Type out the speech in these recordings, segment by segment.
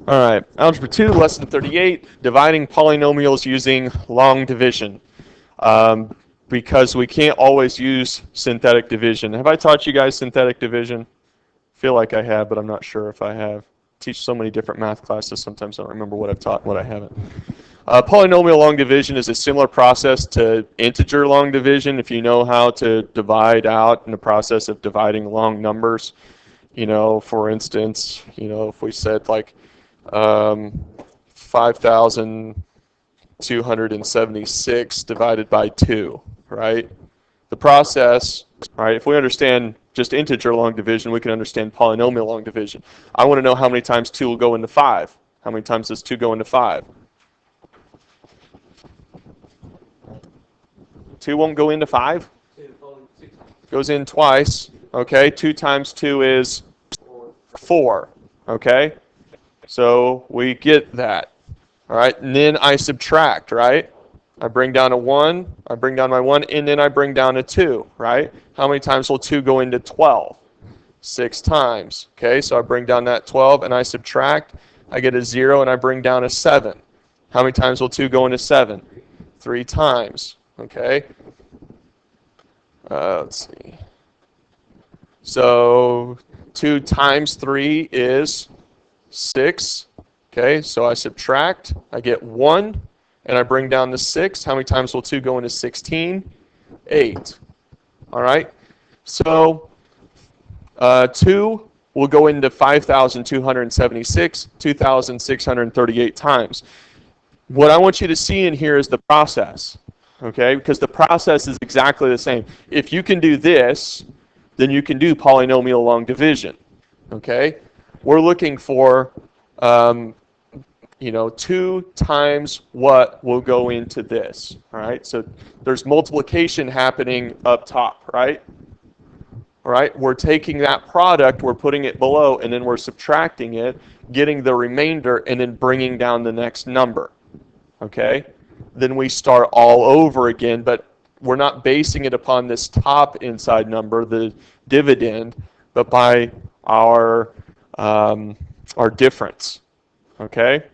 All right, Algebra 2, lesson 38, dividing polynomials using long division. Um, because we can't always use synthetic division. Have I taught you guys synthetic division? I feel like I have, but I'm not sure if I have. I teach so many different math classes, sometimes I don't remember what I've taught and what I haven't. Polynomial long division is a similar process to integer long division. If you know how to divide out in the process of dividing long numbers, for instance, if we said like 5,276 divided by 2, right? The process, right, if we understand just integer long division, we can understand polynomial long division. I want to know how many times 2 will go into 5. How many times does 2 go into 5? 2 won't go into 5? Goes in twice. Okay, 2 times 2 is 4. Okay, so we get that. All right, and then I subtract, right? I bring down a 1, I bring down my 1, and then I bring down a 2, right? How many times will 2 go into 12? 6 times. Okay, so I bring down that 12 and I subtract. I get a 0 and I bring down a 7. How many times will 2 go into 7? 3 times. Okay. Let's see. So 2 times 3 is 6. Okay, so I subtract. I get 1 and I bring down the 6. How many times will 2 go into 16? 8. All right. So 2 will go into 5,276, 2,638 times. What I want you to see in here is the process, okay? Because the process is exactly the same. If you can do this, then you can do polynomial long division, okay? We're looking for, 2 times what will go into this, all right? So there's multiplication happening up top, right? All right, we're taking that product, we're putting it below, and then we're subtracting it, getting the remainder, and then bringing down the next number. Okay? Then we start all over again, but we're not basing it upon this top inside number, the dividend, but by our difference. Okay?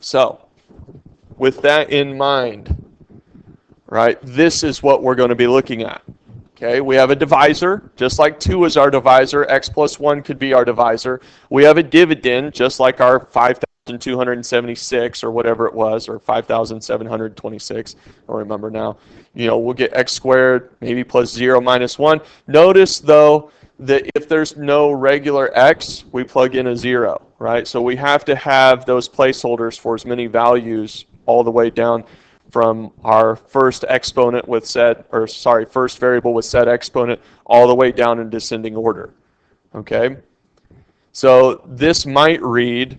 So, with that in mind, right, this is what we're going to be looking at. Okay, we have a divisor, just like 2 is our divisor, x plus 1 could be our divisor. We have a dividend, just like our 5,276 or whatever it was, or 5,726, I don't remember now. We'll get x squared, maybe plus 0 minus 1. Notice, though, that if there's no regular x, we plug in a 0, right? So we have to have those placeholders for as many values all the way down from our first exponent with first variable with said exponent all the way down in descending order. Okay? So this might read,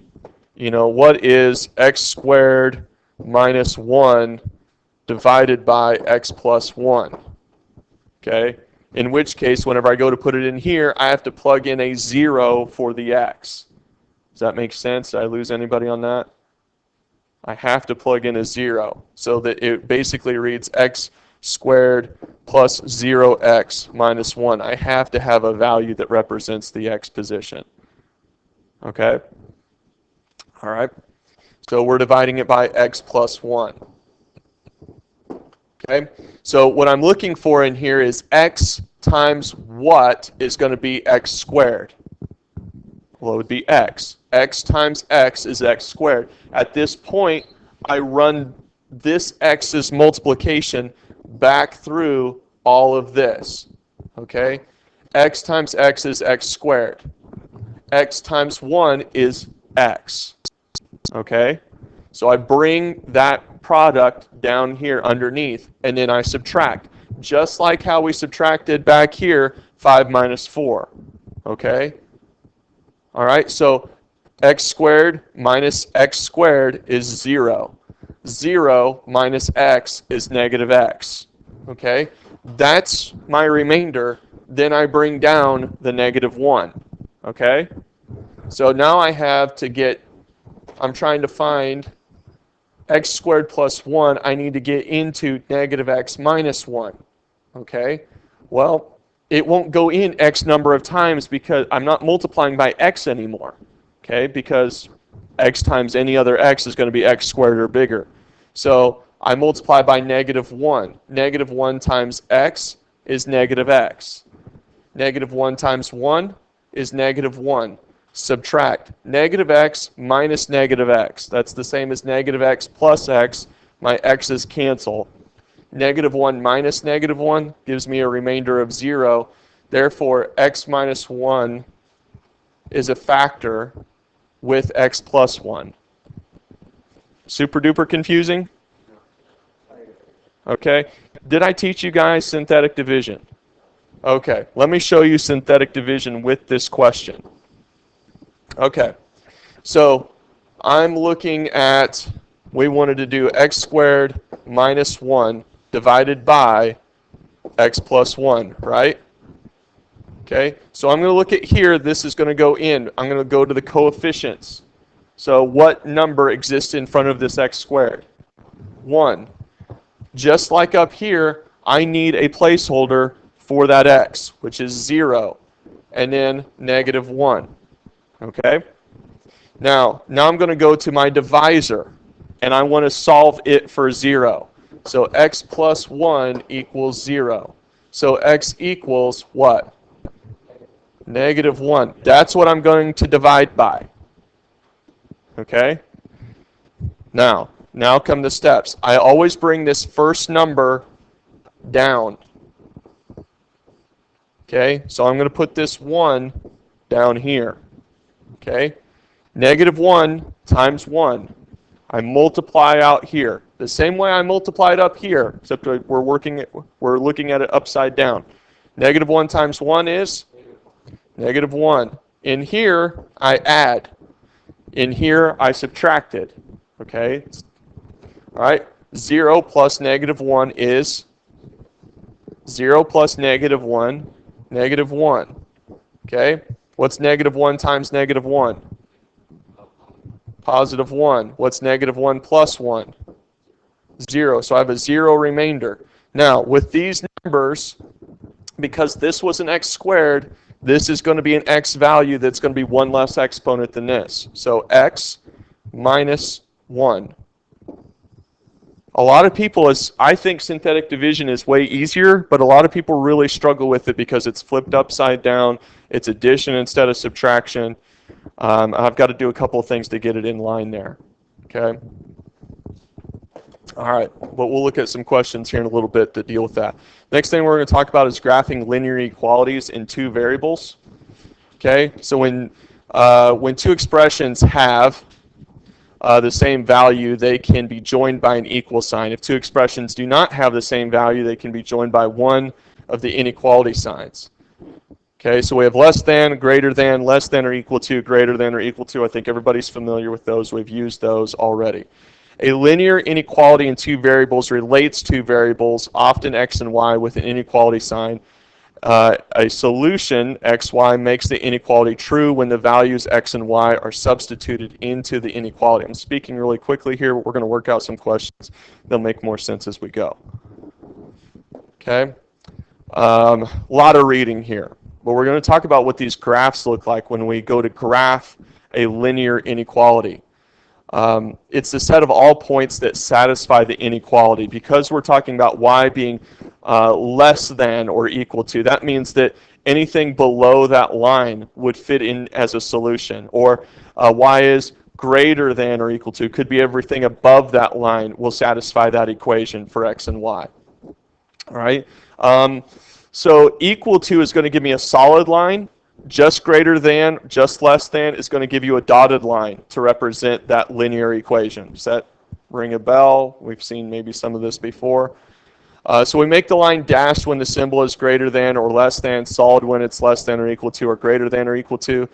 what is x squared minus 1 divided by x plus 1? Okay? In which case, whenever I go to put it in here, I have to plug in a 0 for the x. Does that make sense? Did I lose anybody on that? I have to plug in a 0 so that it basically reads x squared plus 0x minus 1. I have to have a value that represents the x position. Okay? All right. So we're dividing it by x plus 1. Okay? So what I'm looking for in here is x times what is going to be x squared? Well, it would be x. X times x is x squared. At this point, I run this x's multiplication back through all of this. Okay? X times x is x squared. X times 1 is x. Okay? So I bring that product down here underneath, and then I subtract. Just like how we subtracted back here, 5 minus 4. Okay? All right, so x squared minus x squared is 0. 0 minus x is negative x. Okay? That's my remainder. Then I bring down the negative 1. Okay? So now I have to I'm trying to find x squared plus 1. I need to get into negative x minus 1. Okay? Well, it won't go in x number of times because I'm not multiplying by x anymore. okay, because x times any other x is going to be x squared or bigger. So I multiply by negative 1. Negative 1 times x is negative x. Negative 1 times 1 is negative 1. Subtract negative x minus negative x. That's the same as negative x plus x. My x's cancel. Negative 1 minus negative 1 gives me a remainder of 0. Therefore, x minus 1 is a factor with x plus 1. Super duper confusing? Okay. Did I teach you guys synthetic division? Okay. Let me show you synthetic division with this question. Okay. So I'm looking at, we wanted to do x squared minus 1 divided by x plus 1, right? Okay. So I'm going to look at here. This is going to go in. I'm going to go to the coefficients. So what number exists in front of this x squared? 1. Just like up here, I need a placeholder for that x, which is 0, and then negative 1. Okay? Now I'm going to go to my divisor, and I want to solve it for 0. So x plus 1 equals 0. So x equals what? Negative 1. That's what I'm going to divide by. Okay? Now come the steps. I always bring this first number down. Okay, so I'm going to put this 1 down here. Okay, negative 1 times 1. I multiply out here. The same way I multiplied up here, except we're looking at it upside down. Negative 1 times 1 is negative 1. In here, I add. In here, I subtracted. Okay, all right, 0 plus negative 1 is 0 plus negative 1, negative 1. Okay, what's negative 1 times negative 1? Positive 1. What's negative 1 plus 1? 0. So I have a 0 remainder. Now, with these numbers, because this was an x squared, this is going to be an x value that's going to be one less exponent than this. So x minus 1. A lot of people, I think synthetic division is way easier, but a lot of people really struggle with it because it's flipped upside down. It's addition instead of subtraction. I've got to do a couple of things to get it in line there. Okay. All right, but we'll look at some questions here in a little bit to deal with that. Next thing we're going to talk about is graphing linear equalities in two variables. Okay, so when two expressions have the same value, they can be joined by an equal sign. If two expressions do not have the same value, they can be joined by one of the inequality signs. Okay, so we have less than, greater than, less than or equal to, greater than or equal to. I think everybody's familiar with those. We've used those already. A linear inequality in two variables relates two variables, often x and y, with an inequality sign. A solution, xy, makes the inequality true when the values x and y are substituted into the inequality. I'm speaking really quickly here, but we're going to work out some questions. They'll make more sense as we go. Okay? A lot of reading here. But we're going to talk about what these graphs look like when we go to graph a linear inequality. It's the set of all points that satisfy the inequality. Because we're talking about y being less than or equal to, that means that anything below that line would fit in as a solution. Or y is greater than or equal to, could be everything above that line will satisfy that equation for x and y. All right. So equal to is going to give me a solid line. Just greater than, just less than is going to give you a dotted line to represent that linear equation. Does that ring a bell? We've seen maybe some of this before. So we make the line dashed when the symbol is greater than or less than, solid when it's less than or equal to or greater than or equal to.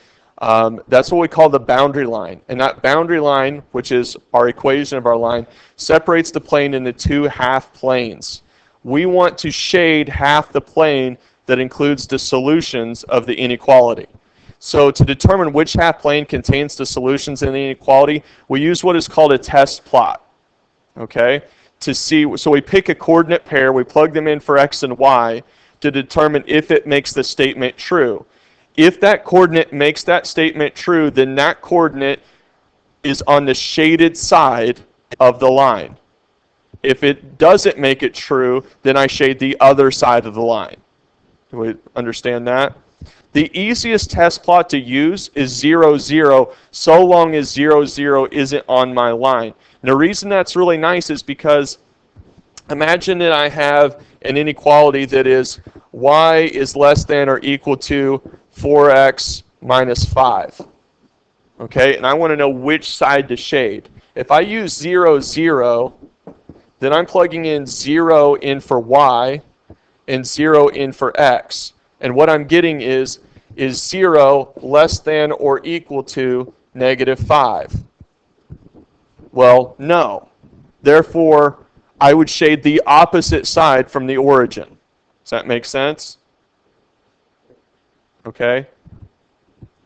That's what we call the boundary line. And that boundary line, which is our equation of our line, separates the plane into two half planes. We want to shade half the plane that includes the solutions of the inequality. So to determine which half plane contains the solutions in the inequality, we use what is called a test plot. Okay? To see, so we pick a coordinate pair, we plug them in for x and y to determine if it makes the statement true. If that coordinate makes that statement true, then that coordinate is on the shaded side of the line. If it doesn't make it true, then I shade the other side of the line. Do we understand that? The easiest test plot to use is 0, 0, so long as 0, 0 isn't on my line. And the reason that's really nice is because imagine that I have an inequality that is y is less than or equal to 4x minus 5. Okay, and I want to know which side to shade. If I use 0, 0, then I'm plugging in 0 in for y and 0 in for x. And what I'm getting is 0 less than or equal to negative 5? Well, no. Therefore, I would shade the opposite side from the origin. Does that make sense? Okay.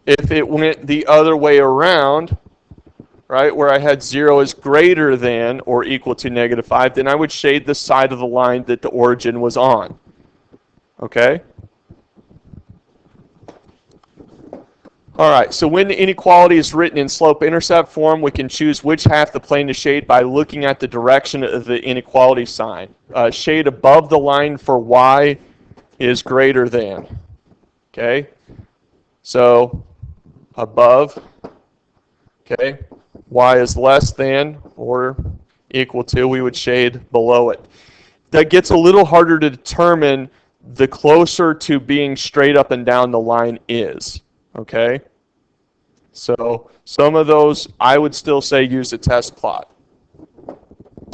If it went the other way around, right, where I had 0 is greater than or equal to negative 5, then I would shade the side of the line that the origin was on. Okay? All right, so when the inequality is written in slope-intercept form, we can choose which half the plane to shade by looking at the direction of the inequality sign. Shade above the line for y is greater than. Okay? So, above, okay, y is less than or equal to, we would shade below it. That gets a little harder to determine the closer to being straight up and down the line is. Okay? So some of those I would still say use a test plot.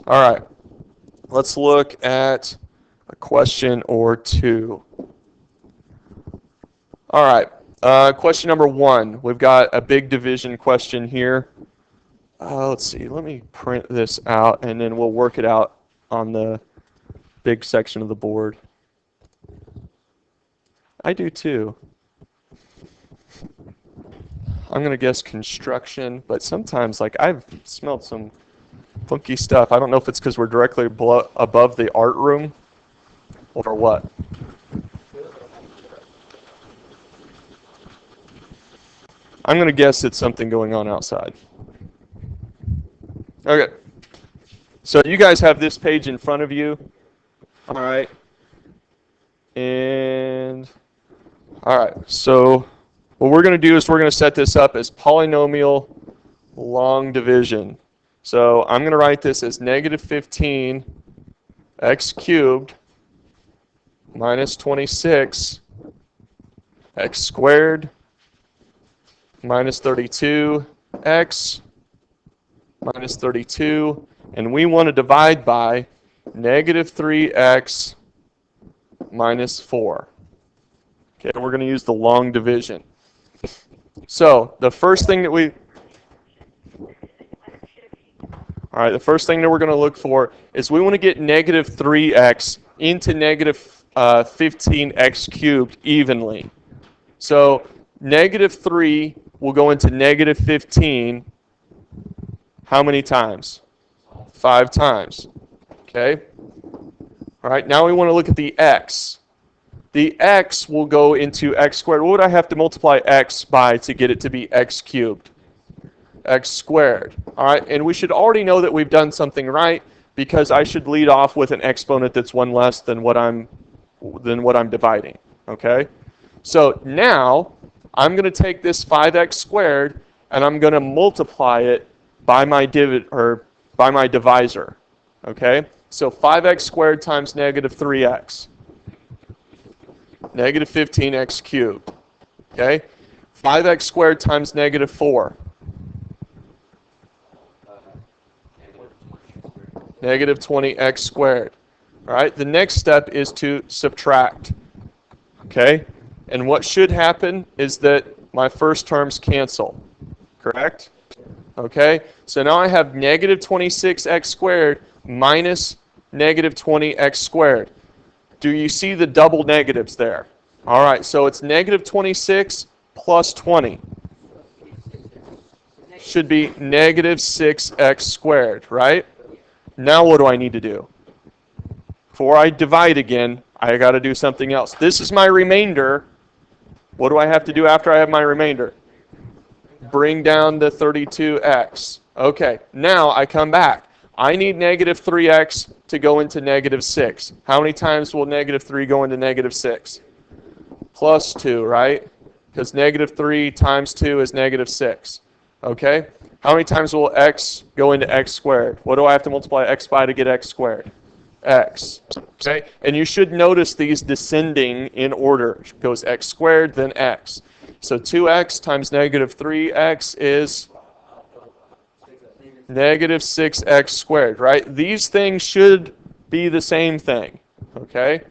All right. Let's look at a question or two. All right. Question number 1. We've got a big division question here. Let's see. Let me print this out, and then we'll work it out on the big section of the board. I do too. I'm going to guess construction, but sometimes, like, I've smelled some funky stuff. I don't know if it's because we're directly above the art room or what. I'm going to guess it's something going on outside. Okay. So you guys have this page in front of you. All right. And, all right. So what we're going to do is we're going to set this up as polynomial long division. So I'm going to write this as negative 15 x cubed minus 26 x squared minus 32 x minus 32, and we want to divide by negative 3x minus 4. Okay, we're going to use the long division. So the first thing that we're going to look for is we want to get negative 3x into negative 15x cubed evenly. So negative 3 will go into negative 15 how many times? 5 times. Okay? All right, now we want to look at the x. The x will go into x squared. What would I have to multiply x by to get it to be x cubed? X squared. All right, and we should already know that we've done something right because I should lead off with an exponent that's one less than what I'm dividing. Okay? So now I'm going to take this 5x squared and I'm going to multiply it by my divisor. Okay? So 5x squared times negative 3x. Negative 15x cubed. Okay? 5x squared times negative 4. Negative 20x squared. All right? The next step is to subtract. Okay? And what should happen is that my first terms cancel. Correct? Okay? So now I have negative 26x squared minus negative 20x squared. Do you see the double negatives there? All right, so it's negative 26 plus 20. Should be negative 6x squared, right? Now what do I need to do? Before I divide again, I got to do something else. This is my remainder. What do I have to do after I have my remainder? Bring down the 32x. Okay, now I come back. I need negative 3x to go into negative 6. How many times will negative 3 go into negative 6? Plus 2, right? Because negative 3 times 2 is negative 6. Okay? How many times will x go into x squared? What do I have to multiply x by to get x squared? X. Okay? And you should notice these descending in order. It goes x squared, then x. So 2x times negative 3x is negative 6x squared, right? These things should be the same thing. Okay?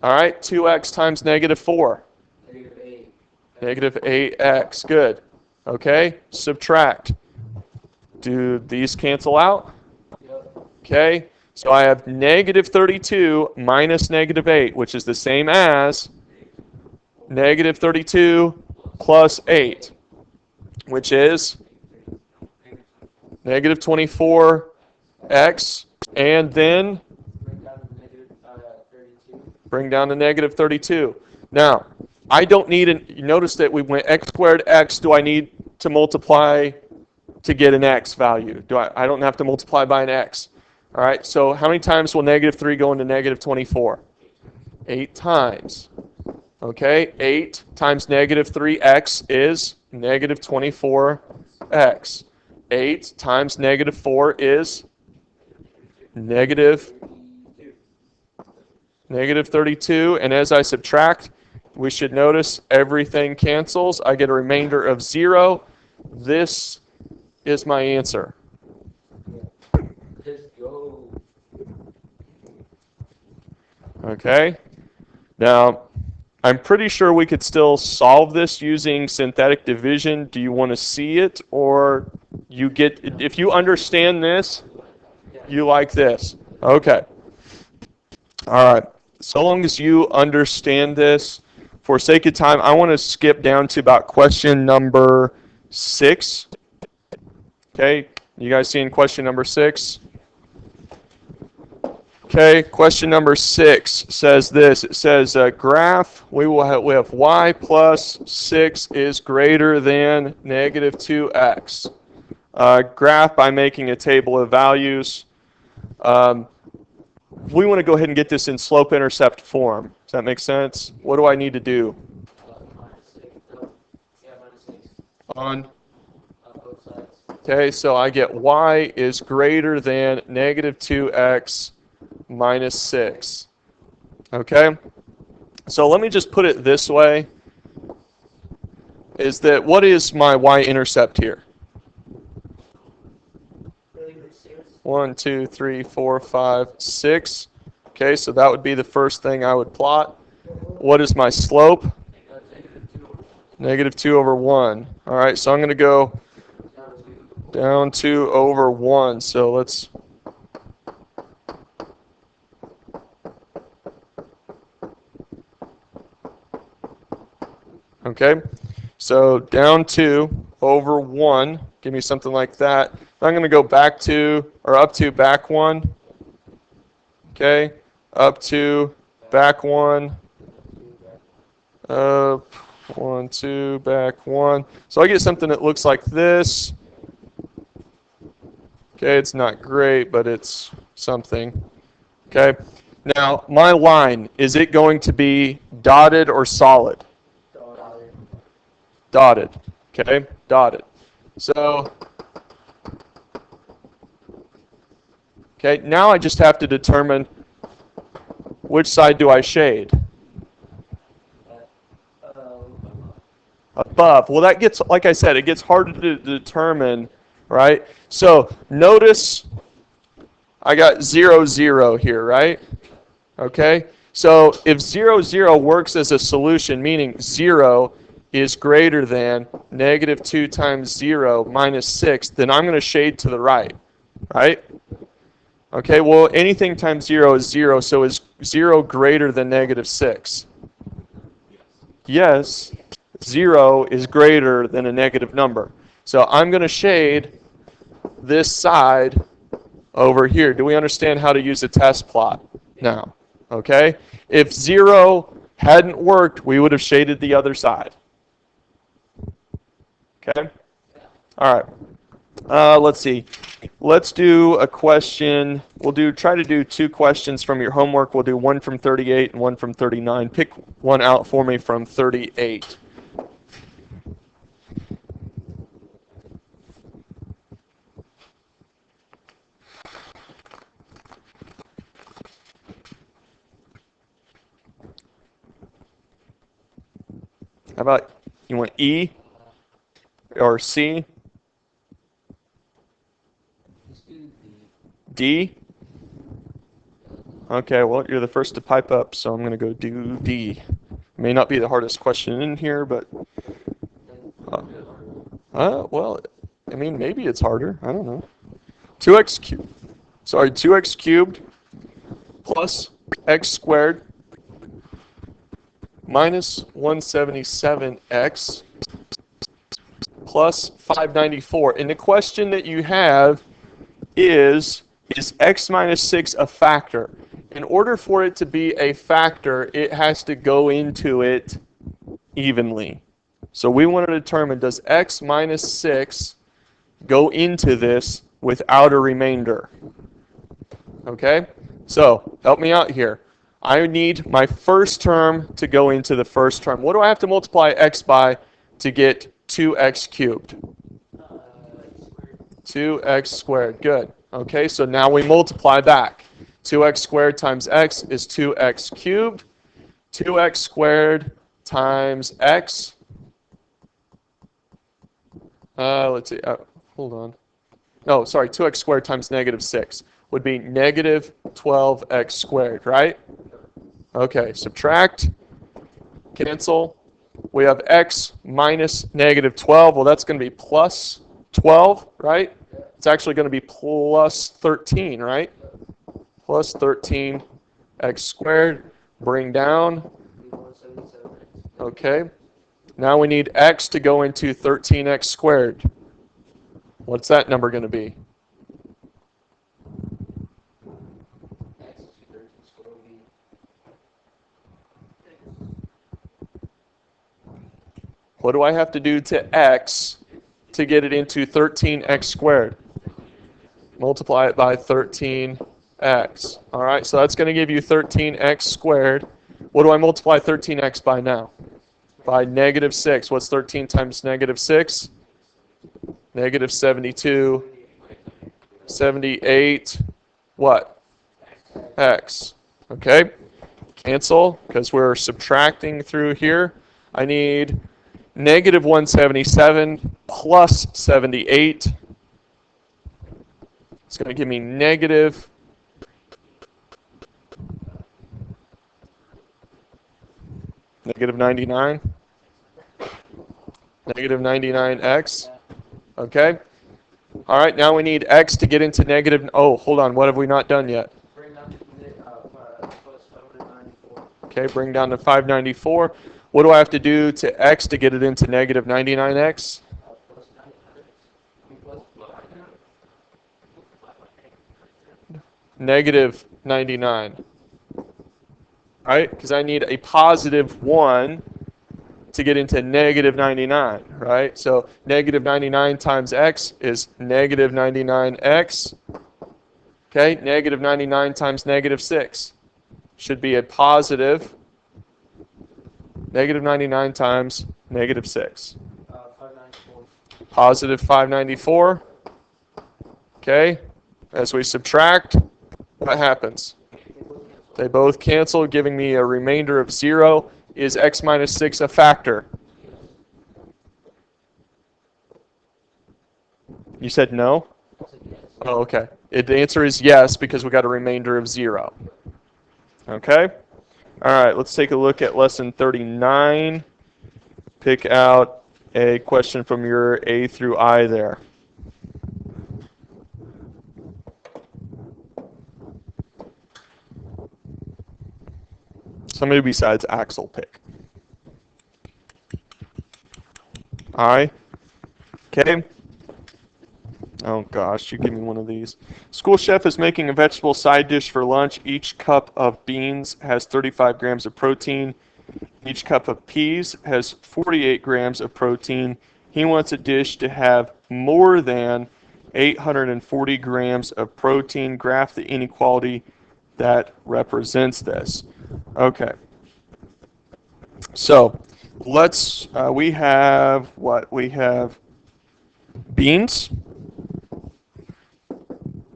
All right, 2x times negative 4. Negative 8x. Good. Okay, subtract. Do these cancel out? Okay, so I have negative 32 minus negative 8, which is the same as negative 32 plus 8, which is negative 24x, and then bring down to negative 32. Now, I don't need you notice that we went x squared x. Do I need to multiply to get an x value? I don't have to multiply by an x. All right, so how many times will negative 3 go into negative 24? 8 times. Okay, 8 times negative 3x is negative 24x. 8 times negative 4 is negative 32. And as I subtract, we should notice everything cancels. I get a remainder of 0. This is my answer. Okay. Now, I'm pretty sure we could still solve this using synthetic division. Do you want to see it, or you get, if you understand this, you like this? Okay. All right. So long as you understand this, for sake of time, I want to skip down to about question number 6. Okay, you guys seeing question number 6? Okay, question number 6 says this. It says graph, we have y plus 6 is greater than negative 2x. Graph by making a table of values. We want to go ahead and get this in slope-intercept form. Does that make sense? What do I need to do? On. Okay, so I get y is greater than negative 2x minus 6. Okay? So let me just put it this way. Is that what is my y-intercept here? 1, 2, 3, 4, 5, 6. Okay, so that would be the first thing I would plot. What is my slope? Negative 2 over 1. All right, so I'm going to go down 2 over 1. So let's... Okay, so down 2 over 1. Give me something like that. I'm going to go back to, or up to back 1. Okay, up to back 1. Up 1, 2, back 1. So I get something that looks like this. Okay, it's not great, but it's something. Okay, now my line, is it going to be dotted or solid? Dotted. Okay, dotted. So, okay, now I just have to determine which side do I shade? Above. Well, that gets, like I said, it gets harder to determine, right? So notice I got 0, 0 here, right? Okay, so if 0, 0 works as a solution, meaning 0 is greater than negative 2 times 0 minus 6, then I'm going to shade to the right, right? Okay, well, anything times 0 is 0, so is 0 greater than negative 6? Yes, 0 is greater than a negative number. So I'm going to shade this side over here. Do we understand how to use a test plot now? Okay, if 0 hadn't worked, we would have shaded the other side. Okay? All right. Let's see. Let's do a question. We'll try to do 2 questions from your homework. We'll do one from 38 and one from 39. Pick one out for me from 38. How about you want E or C? D? Okay, well, you're the first to pipe up, so I'm going to go do D. May not be the hardest question in here, but... well, I mean, maybe it's harder. I don't know. 2x cubed plus x squared minus 177x plus 594. And the question that you have is x minus 6 a factor? In order for it to be a factor, it has to go into it evenly. So we want to determine, does x minus 6 go into this without a remainder? Okay? So, help me out here. I need my first term to go into the first term. What do I have to multiply x by to get 2x cubed? 2x squared. Good. Okay, so now we multiply back. 2x squared times x is 2x cubed. 2x squared times x. Let's see. Hold on. No, sorry. 2x squared times negative 6 would be negative 12x squared, right? Okay, subtract, cancel. We have x minus negative 12. Well, that's going to be plus 12, right? It's actually going to be plus 13, right? Plus 13x squared. Bring down. Okay. Now we need x to go into 13x squared. What's that number going to be? What do I have to do to x to get it into 13x squared? Multiply it by 13x. All right, so that's going to give you 13x squared. What do I multiply 13x by now? By negative 6. What's 13 times negative 6? Negative 72. 78. What? X. Okay. Cancel, because we're subtracting through here. I need negative 177 plus 78. It's going to give me negative 99. Negative 99x. Okay. All right, now we need x to get into negative. Oh, hold on. What have we not done yet? Okay, bring down to 594. What do I have to do to x to get it into negative 99x? Negative 99. Right? Because I need a positive 1 to get into negative 99, right? So negative 99 times x is negative 99x. Okay, negative 99 times negative 6 should be a positive negative 99 times negative 6. Positive 594. Okay, as we subtract, what happens? They both cancel, giving me a remainder of 0. Is x minus 6 a factor? You said no? Oh, okay. The answer is yes, because we got a remainder of 0. Okay? All right, let's take a look at lesson 39. Pick out a question from your A through I there. Somebody besides Axel pick. I. Okay. Oh gosh, you give me one of these. School chef is making a vegetable side dish for lunch. Each cup of beans has 35 grams of protein. Each cup of peas has 48 grams of protein. He wants a dish to have more than 840 grams of protein. Graph the inequality that represents this. Okay. So let's, we have what? We have beans.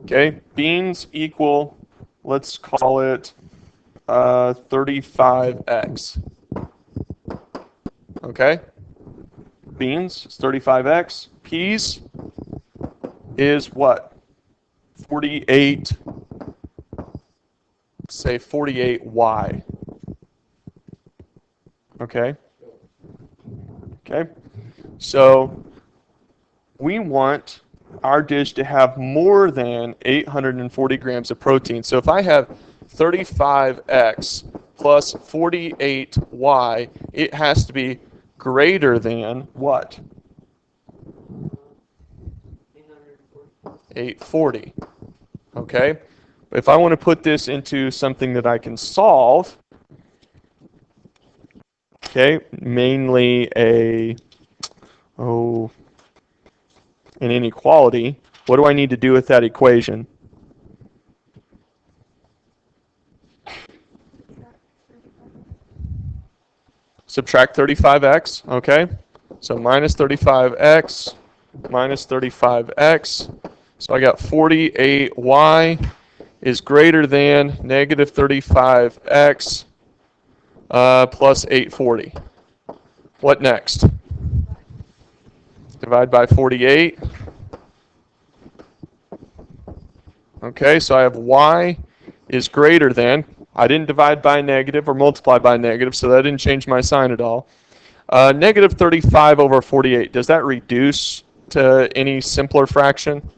Okay, beans equal, let's call it 35x. Okay, beans is 35x. Peas is what? 48, say 48y. Okay. Okay. So we want our dish to have more than 840 grams of protein. So if I have 35x plus 48y, it has to be greater than what? 840. Okay? If I want to put this into something that I can solve, okay, mainly an inequality, what do I need to do with that equation? Subtract 35x, okay? So minus 35x, minus 35x. So I got 48y is greater than negative 35x plus 840. What next? Divide by 48. Okay, so I have y is greater than, I didn't divide by negative or multiply by negative, so that didn't change my sign at all. Negative 35 over 48, does that reduce to any simpler fraction?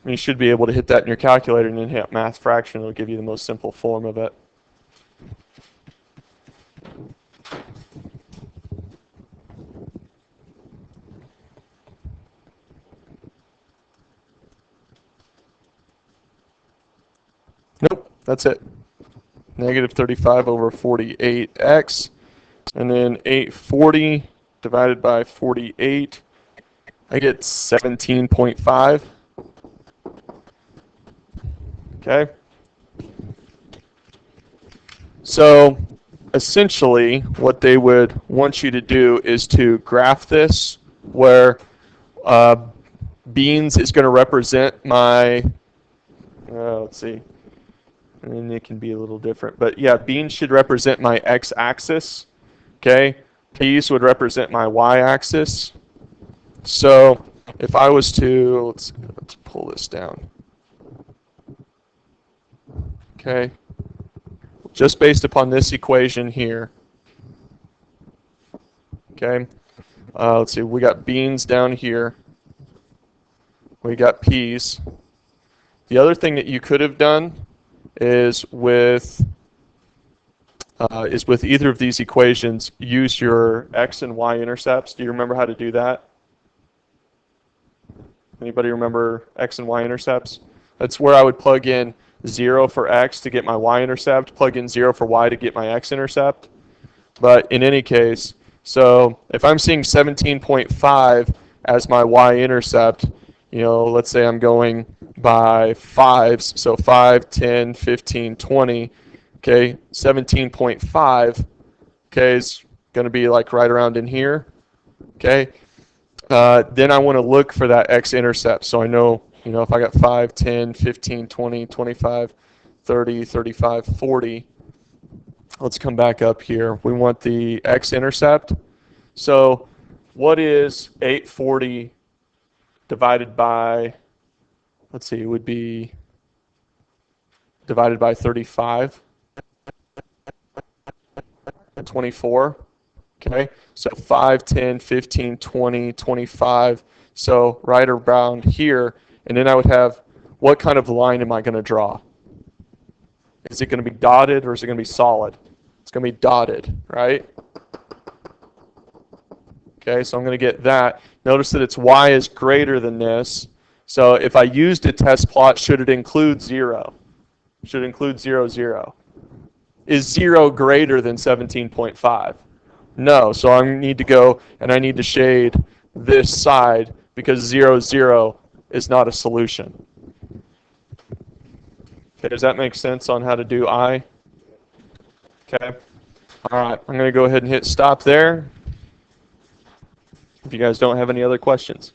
You should be able to hit that in your calculator and then hit math fraction. It'll give you the most simple form of it. Nope, that's it. Negative 35 over 48x. And then 840 divided by 48. I get 17.5. Okay. So essentially what they would want you to do is to graph this where beans is going to represent my, let's see, and it can be a little different, but yeah, beans should represent my x-axis, okay? Peas would represent my y-axis. So if I was to, let's pull this down, okay? Just based upon this equation here, okay? Let's see, we got beans down here. We got peas. The other thing that you could have done is with either of these equations, use your x and y intercepts. Do you remember how to do that? Anybody remember x and y intercepts? That's where I would plug in 0 for x to get my y-intercept, plug in 0 for y to get my x-intercept. But in any case, so if I'm seeing 17.5 as my y-intercept, you know, let's say I'm going by 5s, so 5, 10, 15, 20, okay, 17.5, okay, is going to be like right around in here, okay. Then I want to look for that x-intercept, so I know, you know, if I got 5, 10, 15, 20, 25, 30, 35, 40, let's come back up here. We want the x-intercept. So what is 840 divided by, let's see, it would be divided by 35 and 24. Okay, so 5, 10, 15, 20, 25. So right around here. And then I would have, what kind of line am I going to draw? Is it going to be dotted or is it going to be solid? It's going to be dotted, right? Okay, so I'm going to get that. Notice that its y is greater than this. So if I used a test plot, should it include 0? Should it include 0, 0? is 0 greater than 17.5? No, so I need to go and I need to shade this side because 0, 0 is not a solution. Okay, does that make sense on how to do I? Okay. All right, I'm going to go ahead and hit stop there if you guys don't have any other questions.